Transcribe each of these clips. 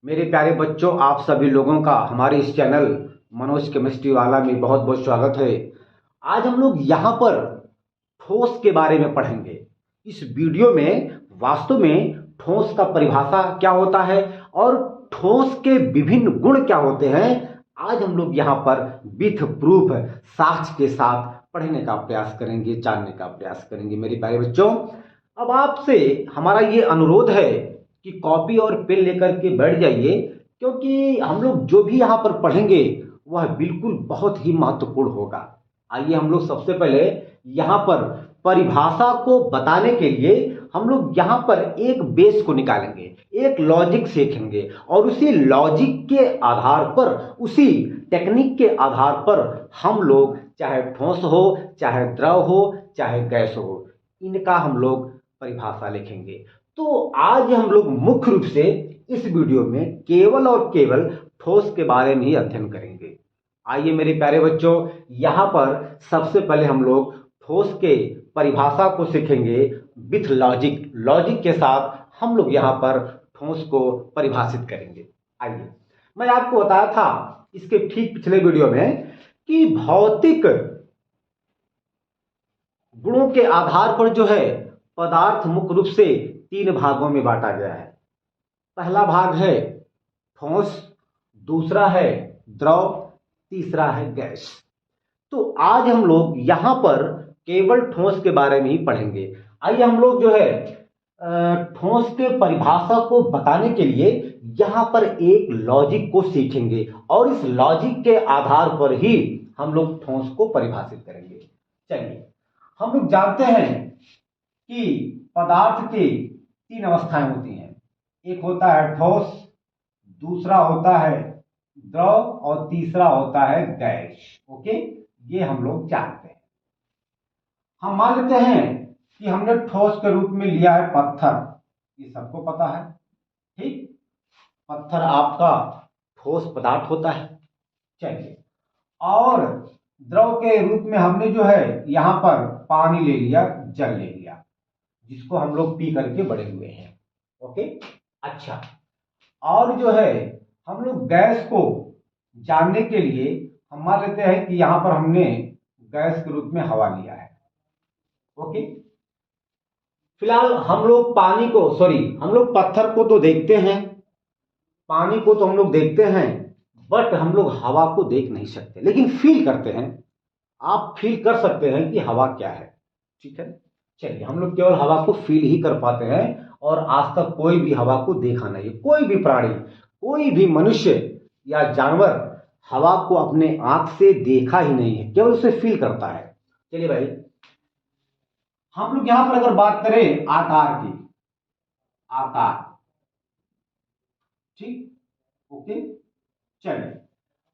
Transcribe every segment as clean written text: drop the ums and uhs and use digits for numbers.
मेरे प्यारे बच्चों, आप सभी लोगों का हमारे इस चैनल मनोज केमिस्ट्री वाला में बहुत बहुत स्वागत है। आज हम लोग यहाँ पर ठोस के बारे में पढ़ेंगे। इस वीडियो में वास्तव में ठोस का परिभाषा क्या होता है और ठोस के विभिन्न गुण क्या होते हैं, आज हम लोग यहाँ पर विथ प्रूफ साक्ष्य के साथ पढ़ने का प्रयास करेंगे, जानने का प्रयास करेंगे। मेरे प्यारे बच्चों, अब आपसे हमारा ये अनुरोध है कि कॉपी और पेन लेकर के बैठ जाइए, क्योंकि हम लोग जो भी यहाँ पर पढ़ेंगे वह बिल्कुल बहुत ही महत्वपूर्ण होगा। आइए हम लोग सबसे पहले यहाँ पर परिभाषा को बताने के लिए हम लोग यहाँ पर एक बेस को निकालेंगे, एक लॉजिक सीखेंगे और उसी लॉजिक के आधार पर, उसी टेक्निक के आधार पर हम लोग चाहे ठोस हो, चाहे द्रव हो, चाहे गैस हो, इनका हम लोग परिभाषा लिखेंगे। तो आज हम लोग मुख्य रूप से इस वीडियो में केवल और केवल ठोस के बारे में ही अध्ययन करेंगे। आइए मेरे प्यारे बच्चों, यहाँ पर सबसे पहले हम लोग ठोस के परिभाषा को सीखेंगे विथ लॉजिक। लॉजिक के साथ हम लोग यहाँ पर ठोस को परिभाषित करेंगे। आइए, मैं आपको बताया था इसके ठीक पिछले वीडियो में कि भौतिक गुणों के आधार पर जो है पदार्थ मुख्य रूप से तीन भागों में बांटा गया है। पहला भाग है ठोस, दूसरा है द्रव, तीसरा है गैस। तो आज हम लोग यहां पर केवल ठोस के बारे में ही पढ़ेंगे। आइए हम लोग जो है ठोस के परिभाषा को बताने के लिए यहां पर एक लॉजिक को सीखेंगे और इस लॉजिक के आधार पर ही हम लोग ठोस को परिभाषित करेंगे। चलिए, हम लोग जानते हैं कि पदार्थ की तीन अवस्थाएं होती हैं। एक होता है ठोस, दूसरा होता है द्रव और तीसरा होता है गैस। ओके, ये हम लोग जानते हैं। हम मान लेते हैं कि हमने ठोस के रूप में लिया है पत्थर, ये सबको पता है। ठीक, पत्थर आपका ठोस पदार्थ होता है। चलिए, और द्रव के रूप में हमने जो है यहां पर पानी ले लिया, जल ले लिया, जिसको हम लोग पी करके बड़े हुए हैं। ओके, अच्छा, और जो है हम लोग गैस को जानने के लिए हम मान लेते हैं कि यहां पर हमने गैस के रूप में हवा लिया है। ओके, फिलहाल हम लोग हम लोग पत्थर को तो देखते हैं, पानी को तो हम लोग देखते हैं, बट हम लोग हवा को देख नहीं सकते, लेकिन फील करते हैं। आप फील कर सकते हैं कि हवा क्या है। ठीक है, चलिए, हम लोग केवल हवा को फील ही कर पाते हैं और आज तक कोई भी हवा को देखा नहीं है। कोई भी प्राणी, कोई भी मनुष्य या जानवर हवा को अपने आंख से देखा ही नहीं है, केवल उसे फील करता है। चलिए भाई, हम लोग यहां पर अगर बात करें आकार की, आकार, ठीक, ओके, चलिए,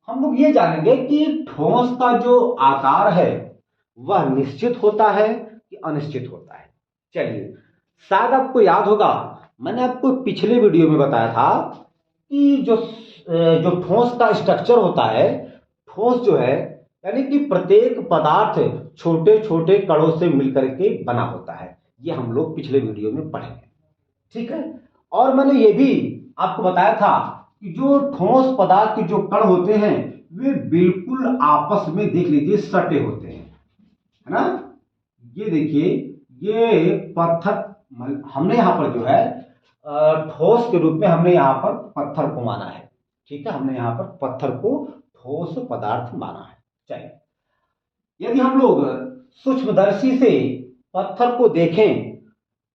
हम लोग ये जानेंगे कि ठोस का जो आकार है वह निश्चित होता है कि अनिश्चित होता है। चलिए, शायद आपको याद होगा, मैंने आपको पिछले वीडियो में बताया था कि जो ठोस का स्ट्रक्चर होता है, ठोस जो है यानी कि प्रत्येक पदार्थ छोटे छोटे कणों से मिलकर के बना होता है। ये हम लोग पिछले वीडियो में पढ़ेंगे। ठीक है, और मैंने ये भी आपको बताया था कि जो ठोस पदार्थ के जो कण होते हैं वे बिल्कुल आपस में, देख लीजिए, सटे होते हैं, है ना। ये देखिए, ये पत्थर, हमने यहां पर जो है ठोस के रूप में हमने यहां पर पत्थर को माना है। ठीक है, हमने यहां पर पत्थर को ठोस पदार्थ माना है। चलिए, यदि हम लोग सूक्ष्मदर्शी से पत्थर को देखें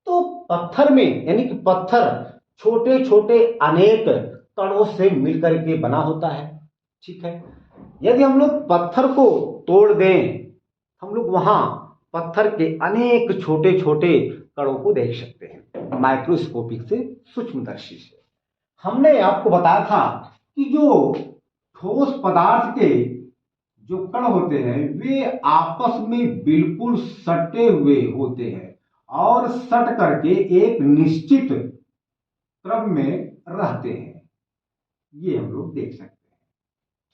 तो पत्थर में, यानी कि पत्थर छोटे छोटे अनेक कणों से मिलकर के बना होता है। ठीक है, यदि हम लोग पत्थर को तोड़ दें, हम लोग वहां पत्थर के अनेक छोटे छोटे कणों को देख सकते हैं माइक्रोस्कोपिक से, सूक्ष्मदर्शी से। हमने आपको बताया था कि जो ठोस पदार्थ के जो कण होते हैं वे आपस में बिल्कुल सटे हुए होते हैं और सट करके एक निश्चित क्रम में रहते हैं। ये हम लोग देख सकते हैं।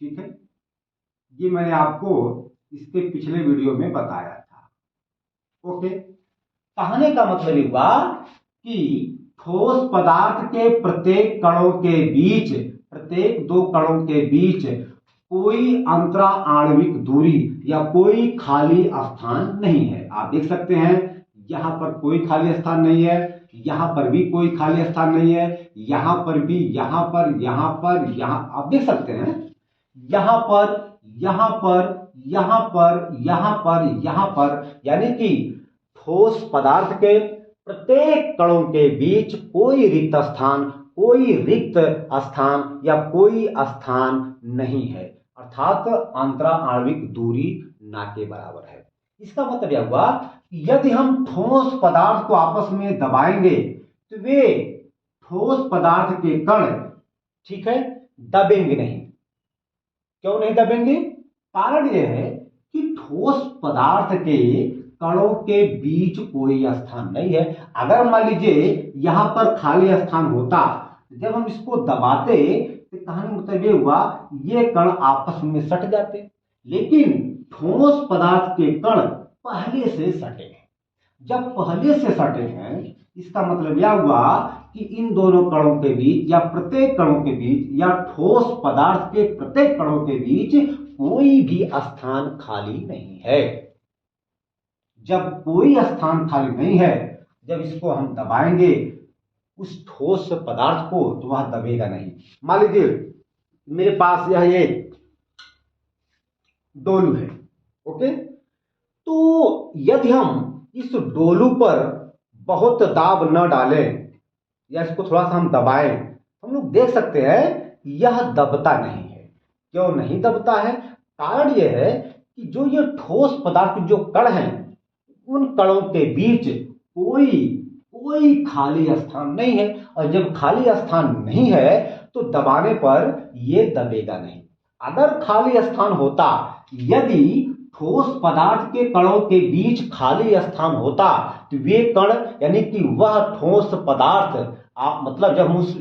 ठीक है, ये मैंने आपको इसके पिछले वीडियो में बताया था। ओके, कहने का मतलब हुआ कि ठोस पदार्थ के प्रत्येक कणों के बीच, प्रत्येक दो कणों के बीच कोई अंतरा आणविक दूरी या कोई खाली स्थान नहीं है। आप देख सकते हैं यहां पर कोई खाली स्थान नहीं है, यहां पर भी कोई खाली स्थान नहीं है, यहां पर भी, यहां पर, यहां पर, यहां, आप देख सकते हैं यहां पर, यहां पर, यहां पर, यहां पर, यहां पर, यानी कि ठोस पदार्थ के प्रत्येक कणों के बीच कोई रिक्त स्थान, कोई रिक्त स्थान या कोई स्थान नहीं है, अर्थात अंतरा आणविक दूरी ना के बराबर है। इसका मतलब यह हुआ कि यदि हम ठोस पदार्थ को आपस में दबाएंगे तो वे ठोस पदार्थ के कण, ठीक है, दबेंगे नहीं। क्यों नहीं दबेंगे? कारण यह है कि ठोस पदार्थ के कणों के बीच कोई स्थान नहीं है। अगर मान लीजिए यहां पर खाली स्थान होता, जब हम इसको दबाते तो कहानी मतलब ये हुआ ये कण आपस में सट जाते, लेकिन ठोस पदार्थ के कण पहले से सटे हैं। जब पहले से सटे हैं इसका मतलब यह हुआ कि इन दोनों कणों के बीच या प्रत्येक कणों के बीच या ठोस पदार्थ के प्रत्येक कणों के बीच कोई भी स्थान खाली नहीं है। जब कोई स्थान खाली नहीं है, जब इसको हम दबाएंगे उस ठोस पदार्थ को, तो वह दबेगा नहीं। मान लीजिए मेरे पास यह एक डोलू है, ओके, तो यदि हम इस डोलू पर बहुत दाब न डालें या इसको थोड़ा सा हम दबाएं, हम लोग देख सकते हैं यह दबता नहीं है। क्यों नहीं दबता है? कारण यह है कि जो ये ठोस पदार्थ जो कण हैं उन कणों के बीच कोई खाली स्थान नहीं है, और जब खाली स्थान नहीं है तो दबाने पर यह दबेगा नहीं। अगर खाली स्थान होता, यदि ठोस पदार्थ के कणों के बीच खाली स्थान होता तो वे कण यानी कि वह ठोस पदार्थ, आप मतलब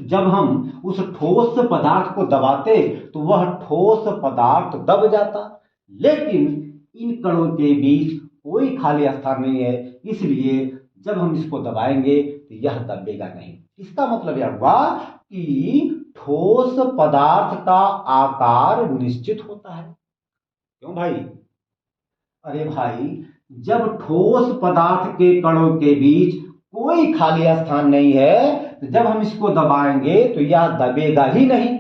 जब हम उस ठोस पदार्थ को दबाते तो वह ठोस पदार्थ दब जाता, लेकिन इन कणों के बीच कोई खाली स्थान नहीं है, इसलिए जब हम इसको दबाएंगे तो यह दबेगा नहीं। इसका मतलब यह हुआ कि ठोस पदार्थ का आकार निश्चित होता है। क्यों भाई? अरे भाई, जब ठोस पदार्थ के कणों के बीच कोई खाली स्थान नहीं है तो जब हम इसको दबाएंगे तो यह दबेगा ही नहीं।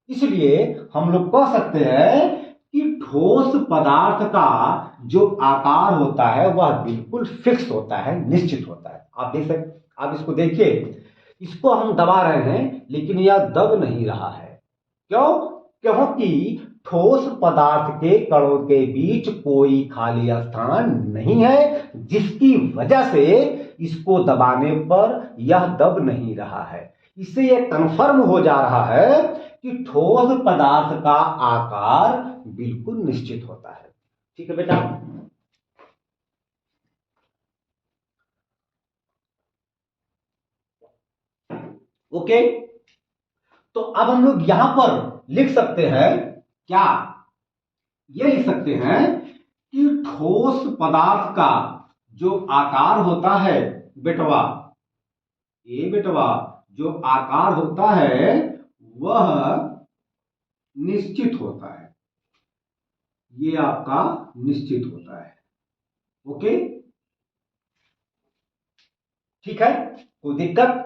इसलिए हम लोग कह सकते हैं कि ठोस पदार्थ का जो आकार होता है वह बिल्कुल फिक्स होता है, निश्चित होता है। आप देख सकते, आप इसको देखिए, इसको हम दबा रहे हैं लेकिन यह दब नहीं रहा है। क्यों? क्योंकि ठोस पदार्थ के कणों के बीच कोई खाली स्थान नहीं है, जिसकी वजह से इसको दबाने पर यह दब नहीं रहा है। इससे यह कंफर्म हो जा रहा है कि ठोस पदार्थ का आकार बिल्कुल निश्चित होता है। ठीक है बेटा? ओके, तो अब हम लोग यहां पर लिख सकते हैं क्या? ये लिख सकते हैं कि ठोस पदार्थ का जो आकार होता है बेटवा, ये बेटवा जो आकार होता है वह निश्चित होता है। ये आपका निश्चित होता है। ओके, ठीक है, कोई दिक्कत?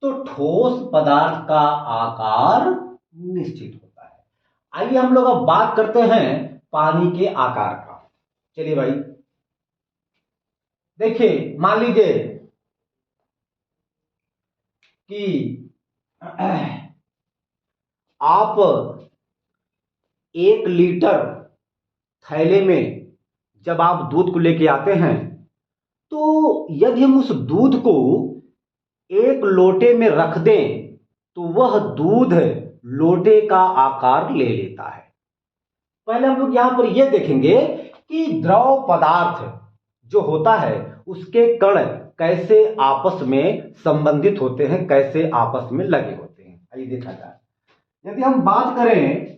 तो ठोस पदार्थ का आकार निश्चित होता है। आइए हम लोग अब बात करते हैं पानी के आकार का। चलिए भाई, देखिए मान लीजिए कि आप 1 लीटर थैले में जब आप दूध को लेके आते हैं, तो यदि हम उस दूध को एक लोटे में रख दें तो वह दूध लोटे का आकार ले लेता है। पहले हम लोग यहां पर यह देखेंगे कि द्रव पदार्थ जो होता है उसके कण कैसे आपस में संबंधित होते हैं, कैसे आपस में लगे होते हैं। आइए देखा जाए। यदि हम बात करें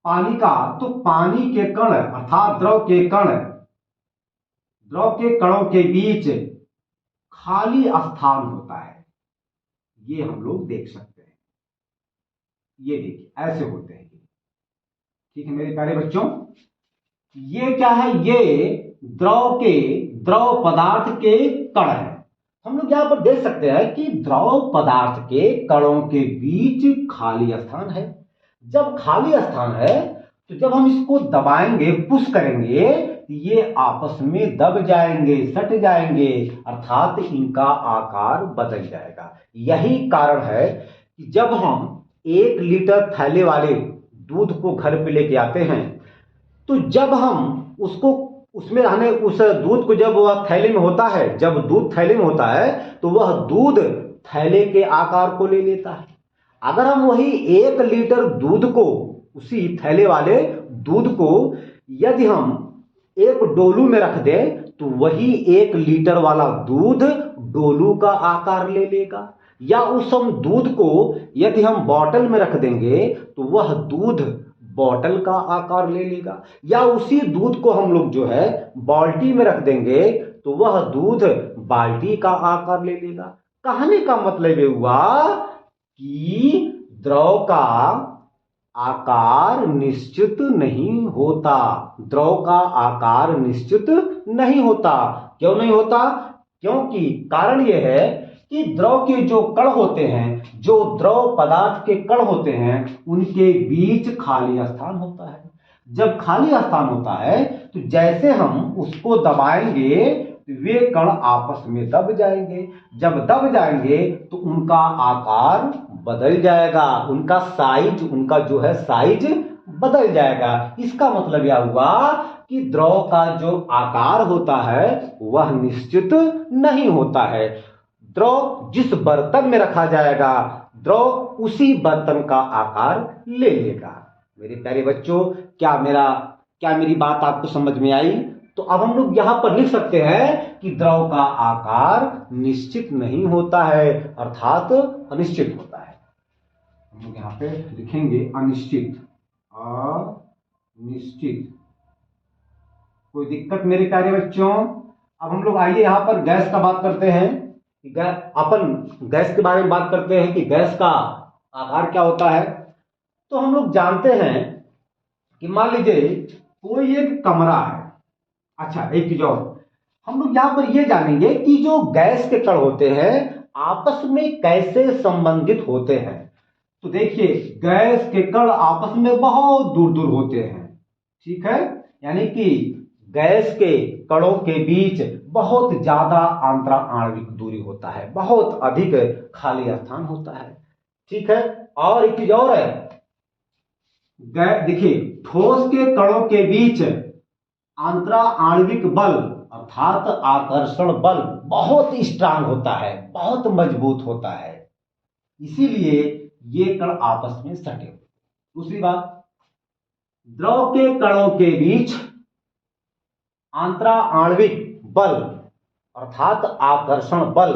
पानी का, तो पानी के कण अर्थात द्रव के कणों के बीच खाली स्थान होता है। ये हम लोग देख सकते हैं, ये देखिए ऐसे होते हैं। ठीक है मेरे प्यारे बच्चों, ये क्या है, ये द्रव पदार्थ के कण है। हम लोग यहां पर देख सकते हैं कि द्रव पदार्थ के कणों के बीच खाली स्थान है। जब खाली स्थान है तो जब हम इसको दबाएंगे, पुश करेंगे, ये आपस में दब जाएंगे, सट जाएंगे, अर्थात इनका आकार बदल जाएगा। यही कारण है कि जब हम 1 लीटर थैले वाले दूध को घर पे लेके आते हैं, तो जब हम उसको उसमें रहने उस दूध को जब वह थैले में होता है, जब दूध थैले में होता है तो वह दूध थैले के आकार को ले लेता है। अगर हम वही 1 लीटर दूध को, उसी थैले वाले दूध को यदि हम एक डोलू में रख दें तो वही 1 लीटर वाला दूध डोलू का आकार ले लेगा। या उस हम दूध को यदि हम बॉटल में रख देंगे तो वह दूध बॉटल का आकार ले लेगा। या उसी दूध को हम लोग जो है बाल्टी में रख देंगे तो वह दूध बाल्टी का आकार ले लेगा। कहने का मतलब ये हुआ कि द्रव का आकार निश्चित नहीं होता। द्रव का आकार निश्चित नहीं होता। क्यों नहीं होता? क्योंकि कारण यह है कि द्रव के जो कण होते हैं, जो द्रव पदार्थ के कण होते हैं, उनके बीच खाली स्थान होता है। जब खाली स्थान होता है तो जैसे हम उसको दबाएंगे वे कण आपस में दब जाएंगे। जब दब जाएंगे तो उनका आकार बदल जाएगा, उनका साइज, उनका जो है साइज बदल जाएगा। इसका मतलब यह हुआ कि द्रव का जो आकार होता है वह निश्चित नहीं होता है। द्रव जिस बर्तन में रखा जाएगा, द्रव उसी बर्तन का आकार ले लेगा। मेरे प्यारे बच्चों, क्या मेरी बात आपको समझ में आई? तो अब हम लोग यहां पर लिख सकते हैं कि द्रव का आकार निश्चित नहीं होता है, अर्थात अनिश्चित होता है। हम लोग यहां पे लिखेंगे अनिश्चित। अनिश्चित। कोई दिक्कत मेरे प्यारे बच्चों? अब हम लोग आइए यहां पर गैस का बात करते हैं। अपन गैस के बारे में बात करते हैं कि गैस का आकार क्या होता है। तो हम लोग जानते हैं कि मान लीजिए कोई एक कमरा है। अच्छा, एक चीज और हम लोग यहां पर यह जानेंगे कि जो गैस के कण होते हैं आपस में कैसे संबंधित होते हैं। तो देखिए, गैस के कण आपस में बहुत दूर दूर होते हैं। ठीक है, यानी कि गैस के कणों के बीच बहुत ज्यादा आंतरा आणविक दूरी होता है, बहुत अधिक खाली स्थान होता है। ठीक है, और एक चीज और है, देखिए ठोस के कणों के बीच आंतरा आणविक बल अर्थात आकर्षण बल बहुत स्ट्रांग होता है, बहुत मजबूत होता है, इसीलिए ये कण आपस में सटे। दूसरी बात, द्रव के कणों के बीच आंतरा आणविक बल अर्थात आकर्षण बल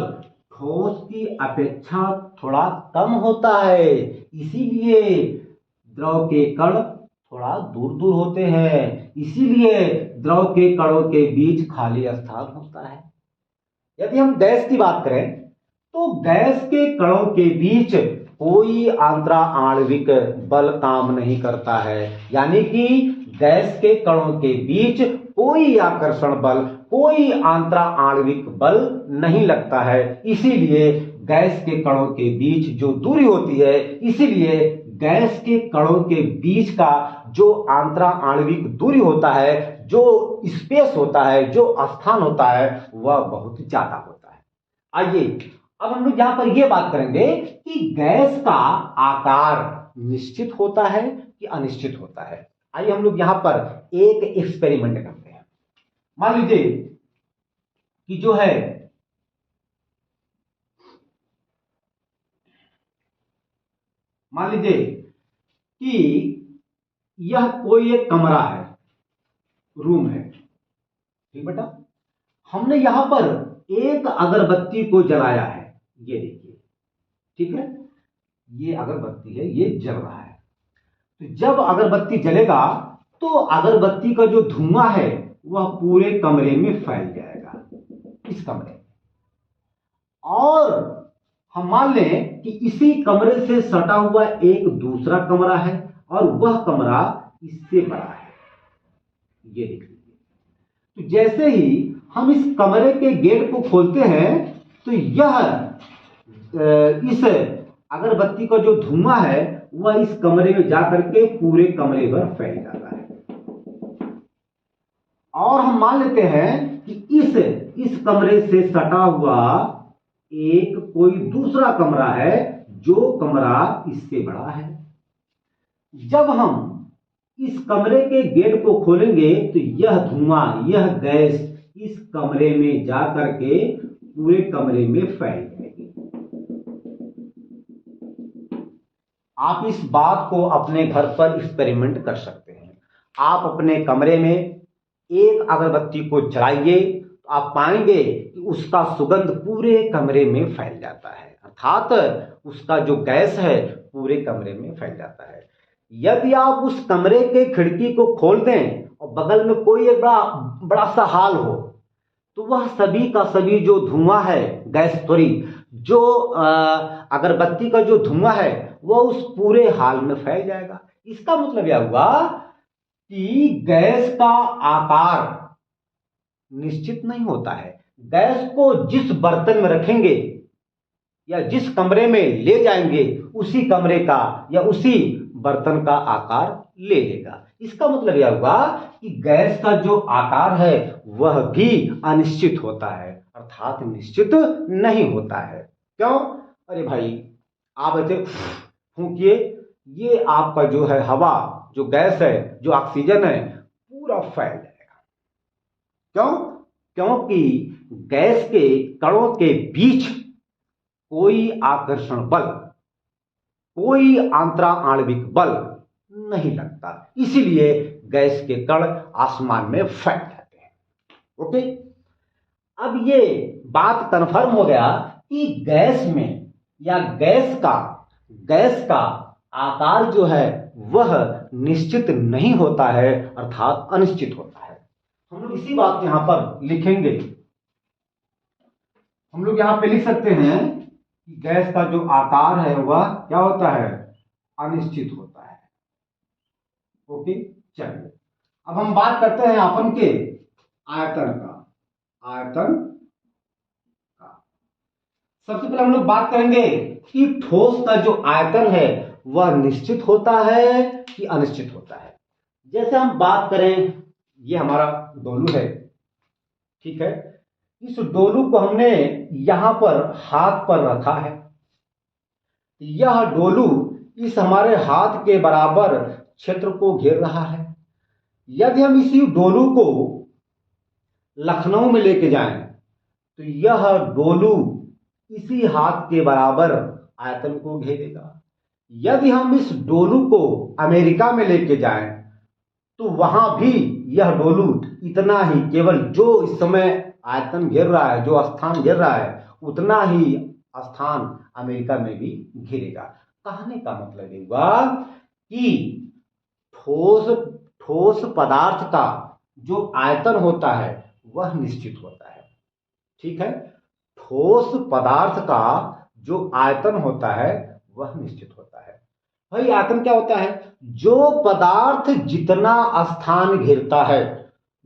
ठोस की अपेक्षा थोड़ा कम होता है, इसीलिए द्रव के कण थोड़ा दूर दूर होते हैं, इसीलिए द्रव के कणों के बीच खाली स्थान होता है। यदि हम गैस की बात करें तो गैस के कणों के बीच कोई आंतरा आणविक बल काम नहीं करता है, यानी कि गैस के कणों के बीच कोई आकर्षण बल, कोई आंतरा आणविक बल नहीं लगता है, इसीलिए गैस के कणों के बीच जो दूरी होती है, इसीलिए गैस के कणों के बीच का जो आंतरा आणविक दूरी होता है, जो स्पेस होता है, जो स्थान होता है, वह बहुत ज्यादा होता है। आइए अब हम लोग यहां पर यह बात करेंगे कि गैस का आकार निश्चित होता है कि अनिश्चित होता है। आइए हम लोग यहां पर एक एक्सपेरिमेंट करते हैं। मान लीजिए कि जो है मान लीजिए कि यह कोई एक कमरा है, रूम है। ठीक बेटा, हमने यहां पर एक अगरबत्ती को जलाया है, ये देखिए। ठीक है, ये अगरबत्ती है, ये जल रहा है। तो जब अगरबत्ती जलेगा तो अगरबत्ती का जो धुआं है वह पूरे कमरे में फैल जाएगा, इस कमरे में। और हम मान लें कि इसी कमरे से सटा हुआ एक दूसरा कमरा है और वह कमरा इससे बड़ा है, ये देख लीजिए। तो जैसे ही हम इस कमरे के गेट को खोलते हैं तो यह इस अगरबत्ती का जो धुआं है वह इस कमरे में जाकर के पूरे कमरे भर फैल जाता है। और हम मान लेते हैं कि इस कमरे से सटा हुआ एक कोई दूसरा कमरा है जो कमरा इससे बड़ा है। जब हम इस कमरे के गेट को खोलेंगे तो यह धुआं, यह गैस इस कमरे में जाकर के पूरे कमरे में फैल जाएगी। आप इस बात को अपने घर पर एक्सपेरिमेंट कर सकते हैं। आप अपने कमरे में एक अगरबत्ती को जलाइए तो आप पाएंगे कि उसका सुगंध पूरे कमरे में फैल जाता है, अर्थात उसका जो गैस है पूरे कमरे में फैल जाता है। यदि आप उस कमरे के खिड़की को खोल दें और बगल में कोई एक बड़ा सा हॉल हो तो वह सभी का सभी जो धुआं है, गैस सॉरी, जो अगरबत्ती का जो धुआं है वह उस पूरे हॉल में फैल जाएगा। इसका मतलब यह हुआ कि गैस का आकार निश्चित नहीं होता है। गैस को जिस बर्तन में रखेंगे या जिस कमरे में ले जाएंगे उसी कमरे का या उसी बर्तन का आकार ले लेगा। इसका मतलब यह हुआ कि गैस का जो आकार है वह भी अनिश्चित होता है, अर्थात निश्चित नहीं होता है। क्यों? अरे भाई आप ऐसे फूंकिए, ये आपका जो है हवा, जो गैस है, जो ऑक्सीजन है, पूरा फैल जाएगा। क्यों? क्योंकि गैस के कणों के बीच कोई आकर्षण बल, कोई अंतरा आणविक बल नहीं लगता, इसीलिए गैस के कण आसमान में फैल जाते हैं। ओके, अब ये बात कन्फर्म हो गया कि गैस में या गैस का आकार जो है वह निश्चित नहीं होता है, अर्थात अनिश्चित होता है। हम लोग इसी बात यहां पर लिखेंगे। हम लोग यहां पे लिख सकते हैं कि गैस का जो आकार है वह क्या होता है? अनिश्चित होता है। ओके, चलिए अब हम बात करते हैं अपन के आयतन का। सबसे पहले हम लोग बात करेंगे कि ठोस का जो आयतन है वह निश्चित होता है कि अनिश्चित होता है। जैसे हम बात करें, ये हमारा डोलू है, ठीक है। इस डोलू को हमने यहां पर हाथ पर रखा है। यह डोलू इस हमारे हाथ के बराबर क्षेत्र को घेर रहा है। यदि हम इसी डोलू को लखनऊ में लेके जाएं तो यह डोलू इसी हाथ के बराबर आयतन को घेरेगा। यदि हम इस डोलू को अमेरिका में लेके जाएं तो वहां भी यह डोलू इतना ही, केवल जो इस समय आयतन घेर रहा है, जो स्थान घेर रहा है, उतना ही स्थान अमेरिका में भी घेरेगा। कहने का मतलब ये हुआ कि ठोस पदार्थ का जो आयतन होता है वह निश्चित होता है, ठीक है। ठोस पदार्थ का जो आयतन होता है वह निश्चित होता है। भाई आयतन क्या होता है? जो पदार्थ जितना स्थान घेरता है,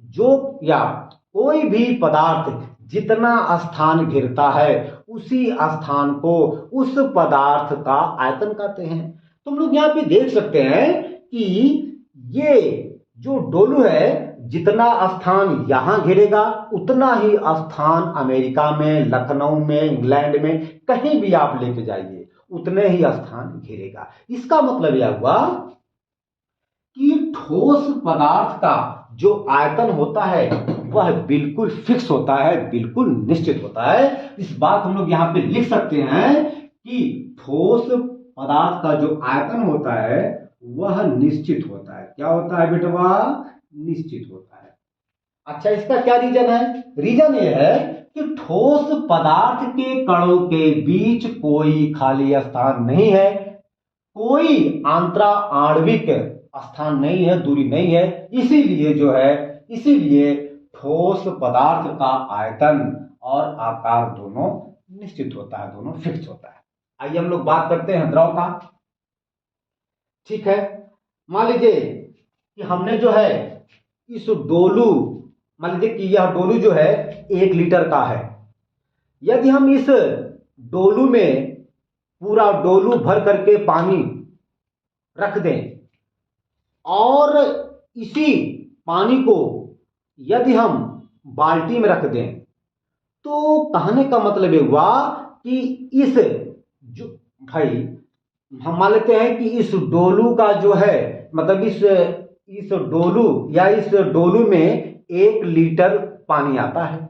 जो या कोई भी पदार्थ जितना स्थान घेरता है उसी स्थान को उस पदार्थ का आयतन कहते हैं। तो हम लोग यहाँ पे देख सकते हैं कि ये जो डोलू है जितना स्थान यहां घेरेगा उतना ही स्थान अमेरिका में, लखनऊ में, इंग्लैंड में, कहीं भी आप लेके जाइए उतने ही स्थान घेरेगा। इसका मतलब यह हुआ कि ठोस पदार्थ का जो आयतन होता है वह बिल्कुल फिक्स होता है, बिल्कुल निश्चित होता है। इस बात हम लोग यहाँ पे लिख सकते हैं कि ठोस पदार्थ का जो आयतन होता है वह निश्चित होता है। क्या होता है बेटवा? निश्चित होता है। अच्छा, इसका क्या रीजन है? रीजन यह है कि ठोस पदार्थ के कणों के बीच कोई खाली स्थान नहीं है, कोई आंतरा आणविक स्थान नहीं है, दूरी नहीं है। इसीलिए ठोस पदार्थ का आयतन और आकार दोनों निश्चित होता है, दोनों फिक्स होता है। आइए हम लोग बात करते हैं द्रव का। ठीक है, मान लीजिए कि हमने जो है इस डोलू, मान लीजिए कि यह डोलू जो है 1 लीटर का है। यदि हम इस डोलू में पूरा डोलू भर करके पानी रख दें और इसी पानी को यदि हम बाल्टी में रख दें, तो कहने का मतलब ये हुआ कि इस जो भाई हम मान लेते हैं कि इस डोलू का जो है मतलब इस डोलू या इस डोलू में 1 लीटर पानी आता है,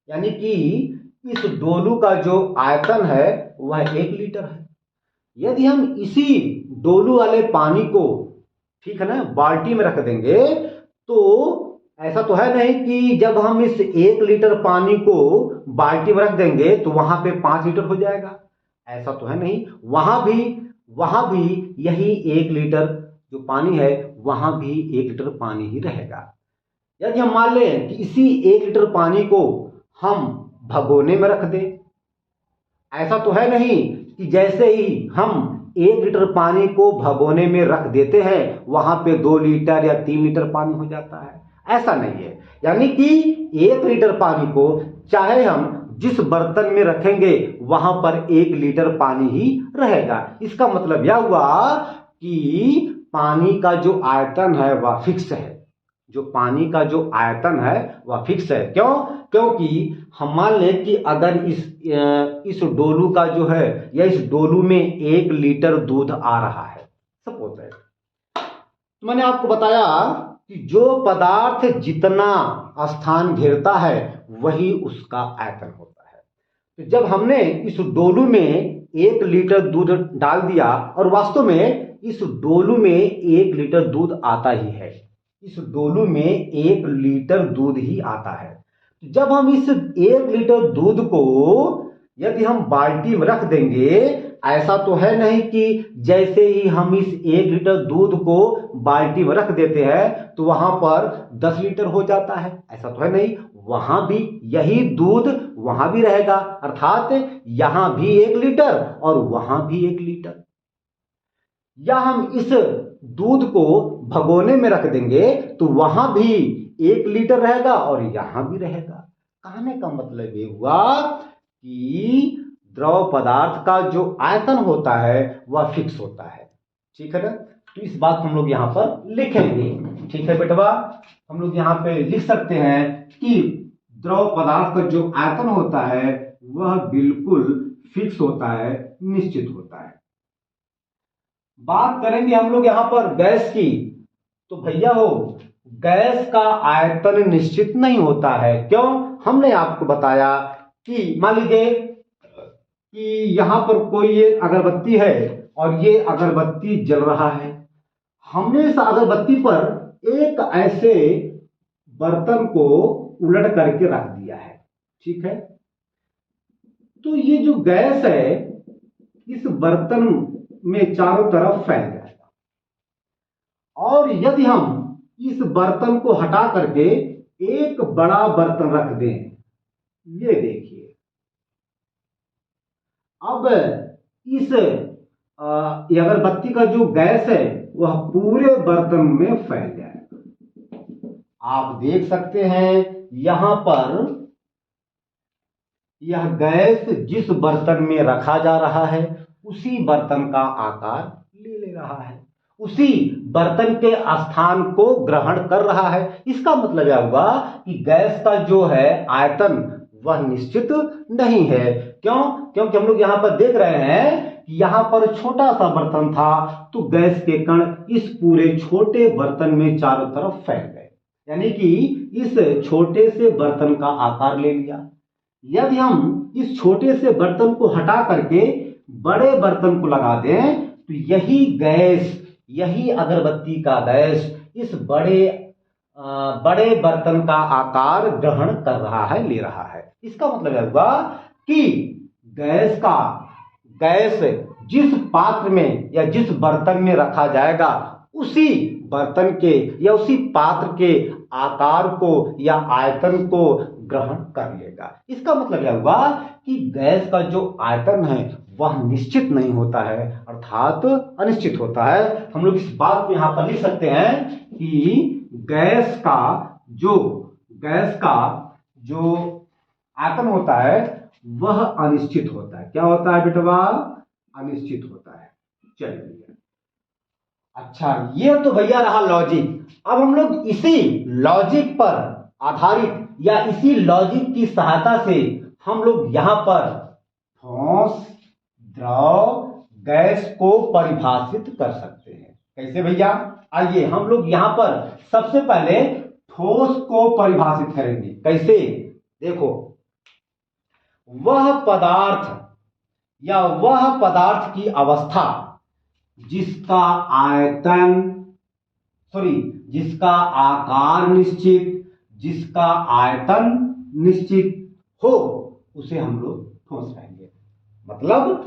यानी कि इस डोलू का जो आयतन है वह 1 लीटर है। यदि हम इसी डोलू वाले पानी को, ठीक है ना, बाल्टी में रख देंगे, तो ऐसा तो है नहीं कि जब हम इस 1 लीटर पानी को बाल्टी में रख देंगे तो वहां पे 5 लीटर हो जाएगा, ऐसा तो है नहीं। वहां भी यही 1 लीटर जो पानी है वहां भी 1 लीटर पानी ही रहेगा। यदि हम मान लें कि इसी 1 लीटर पानी को हम भगोने में रख दें, ऐसा तो है नहीं कि जैसे ही हम 1 लीटर पानी को भगोने में रख देते हैं वहां पे 2 लीटर या 3 लीटर पानी हो जाता है, ऐसा नहीं है। यानी कि 1 लीटर पानी को चाहे हम जिस बर्तन में रखेंगे वहां पर 1 लीटर पानी ही रहेगा। इसका मतलब यह हुआ कि पानी का जो आयतन है वह फिक्स है, जो पानी का जो आयतन है वह फिक्स है। क्यों? क्योंकि हम मान लें कि अगर इस डोलू का जो है या इस डोलू में 1 लीटर दूध आ रहा है, सपोज है, तो मैंने आपको बताया कि जो पदार्थ जितना स्थान घेरता है वही उसका आयतन होता है। तो जब हमने इस डोलू में 1 लीटर दूध डाल दिया और वास्तव में इस डोलू में 1 लीटर दूध आता ही है, इस डोलू में 1 लीटर दूध ही आता है। जब हम इस 1 लीटर दूध को यदि हम बाल्टी में रख देंगे, ऐसा तो है नहीं कि जैसे ही हम इस 1 लीटर दूध को बाल्टी में रख देते हैं तो वहां पर 10 लीटर हो जाता है, ऐसा तो है नहीं। वहां भी यही दूध वहां भी रहेगा, अर्थात यहां भी 1 लीटर और वहां भी 1 लीटर। या हम इस दूध को भगोने में रख देंगे तो वहां भी 1 लीटर रहेगा और यहां भी रहेगा। कहने का मतलब ये हुआ कि द्रव पदार्थ का जो आयतन होता है वह फिक्स होता है। ठीक है ना, तो इस बात को हम लोग यहां पर लिखेंगे। ठीक है बेटवा, हम लोग यहां पे लिख सकते हैं कि द्रव पदार्थ का जो आयतन होता है वह बिल्कुल फिक्स होता है, निश्चित होता है। बात करेंगे हम लोग यहां पर गैस की, तो भैया हो गैस का आयतन निश्चित नहीं होता है। क्यों? हमने आपको बताया कि मान लीजिए कि यहां पर कोई ये अगरबत्ती है और ये अगरबत्ती जल रहा है। हमने इस अगरबत्ती पर एक ऐसे बर्तन को उलट करके रख दिया है, ठीक है। तो ये जो गैस है इस बर्तन में चारों तरफ फैल जाएगा और यदि हम इस बर्तन को हटा करके एक बड़ा बर्तन रख दें, ये देखिए, अब इस अगरबत्ती का जो गैस है वह पूरे बर्तन में फैल जाएगा। आप देख सकते हैं यहां पर यह गैस जिस बर्तन में रखा जा रहा है उसी बर्तन का आकार ले रहा है, उसी बर्तन के स्थान को ग्रहण कर रहा है। इसका मतलब यह हुआ कि गैस का जो है आयतन वह निश्चित नहीं है। क्यों? क्योंकि हम लोग यहां पर देख रहे हैं कि यहां पर छोटा सा बर्तन था तो गैस के कण इस पूरे छोटे बर्तन में चारों तरफ फैल गए, यानी कि इस छोटे से बर्तन का आकार ले लिया। यदि हम इस छोटे से बर्तन को हटा करके बड़े बर्तन को लगा दें तो यही गैस, यही अगरबत्ती का गैस इस बड़े बर्तन का आकार ग्रहण कर रहा है, ले रहा है। इसका मतलब यह हुआ कि गैस जिस पात्र में या जिस बर्तन में रखा जाएगा उसी बर्तन के या उसी पात्र के आकार को या आयतन को ग्रहण कर लेगा। इसका मतलब यह हुआ कि गैस का जो आयतन है वह निश्चित नहीं होता है, अर्थात अनिश्चित होता है। हम लोग इस बात को यहां पर लिख सकते हैं कि गैस का जो आयतन होता है वह अनिश्चित होता है। क्या होता है बेटवा? अनिश्चित होता है। चलिए, अच्छा, ये तो भैया रहा लॉजिक। अब हम लोग इसी लॉजिक पर आधारित या इसी लॉजिक की सहायता से हम लोग यहां पर ठोस, द्रव, गैस को परिभाषित कर सकते हैं। कैसे भैया? आइए हम लोग यहां पर सबसे पहले ठोस को परिभाषित करेंगे। कैसे? देखो, वह पदार्थ की अवस्था जिसका आकार निश्चित, जिसका आयतन निश्चित हो, उसे हम लोग ठोस कहेंगे। मतलब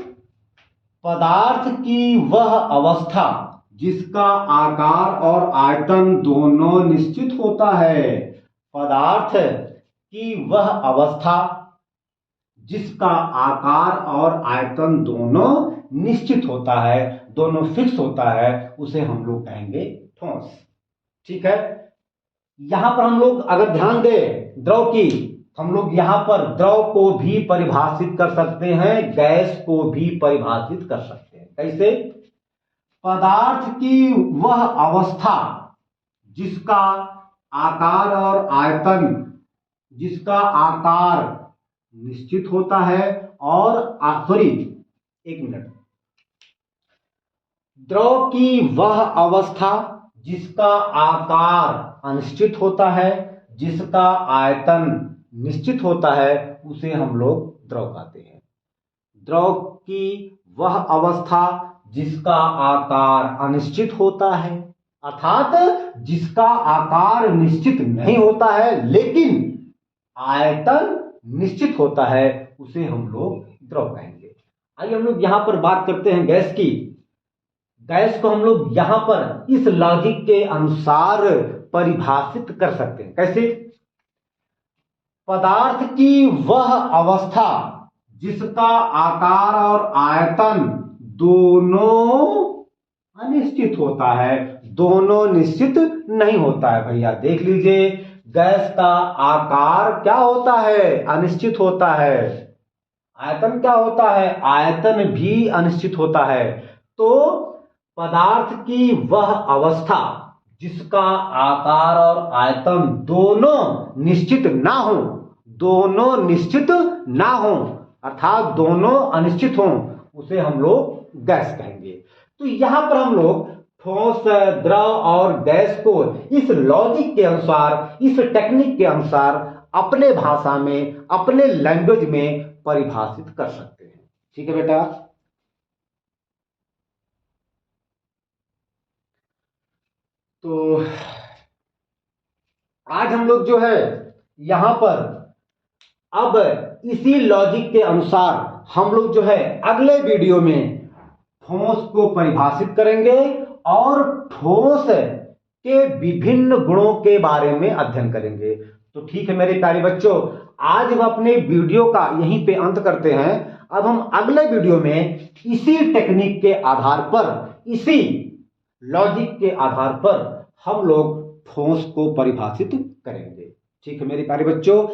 पदार्थ की वह अवस्था जिसका आकार और आयतन दोनों निश्चित होता है। पदार्थ की वह अवस्था जिसका आकार और आयतन दोनों निश्चित होता है, दोनों फिक्स होता है, उसे हम लोग कहेंगे ठोस। ठीक है। यहां पर हम लोग अगर ध्यान दें द्रव की, हम लोग यहां पर द्रव को भी परिभाषित कर सकते हैं, गैस को भी परिभाषित कर सकते हैं। कैसे? पदार्थ की वह अवस्था जिसका आकार और आयतन, जिसका आकार निश्चित होता है और एक मिनट, द्रव की वह अवस्था जिसका आकार अनिश्चित होता है, जिसका आयतन निश्चित होता है, उसे हम लोग द्रव कहते हैं। द्रव की वह अवस्था जिसका आकार अनिश्चित होता है, अर्थात जिसका आकार निश्चित नहीं होता है लेकिन आयतन निश्चित होता है, उसे हम लोग द्रव कहेंगे। आइए हम लोग यहां पर बात करते हैं गैस की। गैस को हम लोग यहां पर इस लॉजिक के अनुसार परिभाषित कर सकते हैं। कैसे? पदार्थ की वह अवस्था जिसका आकार और आयतन दोनों अनिश्चित होता है, दोनों निश्चित नहीं होता है। भैया देख लीजिए, गैस का आकार क्या होता है? अनिश्चित होता है। आयतन क्या होता है? आयतन भी अनिश्चित होता है। तो पदार्थ की वह अवस्था जिसका आकार और आयतन दोनों निश्चित ना हो, अर्थात दोनों अनिश्चित हों, उसे हम लोग गैस कहेंगे। तो यहां पर हम लोग ठोस, द्रव और गैस को इस लॉजिक के अनुसार, इस टेक्निक के अनुसार अपने भाषा में, अपने लैंग्वेज में परिभाषित कर सकते हैं। ठीक है बेटा? तो आज हम लोग जो है यहां पर अब इसी लॉजिक के अनुसार हम लोग जो है अगले वीडियो में ठोस को परिभाषित करेंगे और ठोस के विभिन्न गुणों के बारे में अध्ययन करेंगे। तो ठीक है मेरे प्यारे बच्चों, आज हम अपने वीडियो का यहीं पे अंत करते हैं। अब हम अगले वीडियो में इसी टेक्निक के आधार पर, इसी लॉजिक के आधार पर हम लोग ठोस को परिभाषित करेंगे। ठीक है मेरे प्यारे बच्चों,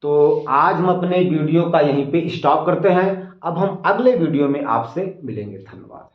तो आज हम अपने वीडियो का यहीं पे स्टॉप करते हैं। अब हम अगले वीडियो में आपसे मिलेंगे। धन्यवाद।